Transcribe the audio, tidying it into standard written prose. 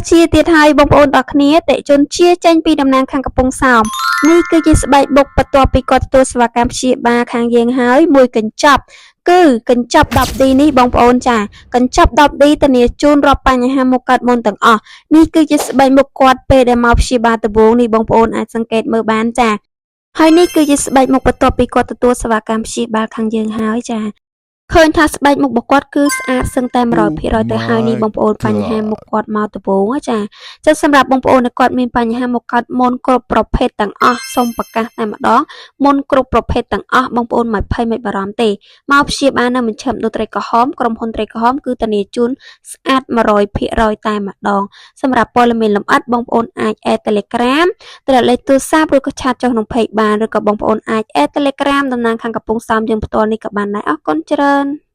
ជាទៀតហើយបងប្អូនទាំងគ្នាតេជន់ជាចេញពីតំណាងខាងកំពង់សោមនេះគឺជាស្បែកមុខបន្ទាប់ពីគាត់ទទួលសេវាកម្មព្យាបាលខាងយើងហើយមួយកញ្ចប់គឺកញ្ចប់ 10D នេះបងប្អូនចាកញ្ចប់ 10D ធានាជូនរាល់បញ្ហាមុខកើតមុនទាំងអស់នេះគឺជាស្បែកមុខគាត់ពេលដែលមកព្យាបាលដំបូងនេះបងប្អូនអាចសង្កេតមើលបានចាហើយនេះគឺជាស្បែកមុខបន្ទាប់ពីគាត់ទទួលសេវាកម្មព្យាបាលខាងយើងហើយចាឃើញថាស្បែកមុខរបស់គាត់គឺស្អាតសឹងតែ 100% ទៅហើយនេះបងប្អូនបញ្ហាមុខគាត់មកដំបូងចាចឹងសម្រាប់បងប្អូនដែលគាត់មានបញ្ហាមុខកើតមុនគ្រប់ប្រភេទទាំងអស់សូមប្រកាសតែម្ដងមុនគ្រប់ប្រភេទទាំងអស់បងប្អូនមិនភ័យមិនបារម្ភទេមកព្យាបាលនៅមជ្ឈមណ្ឌលត្រីក្រហមក្រុមហ៊ុនត្រីក្រហមគឺធានាជូនស្អាត 100% តែម្ដងសម្រាប់ព័ត៌មានលម្អិតបងប្អូនអាច add Telegram ទៅលេខទូរស័ព្ទឬក៏ឆាតចុះក្នុង page បានឬក៏បងប្អូនអាច add Telegram តំណាងខាងកំពង់សោមយើងផ្ទាល់នេះក៏បានដែរអរគុណច្រើន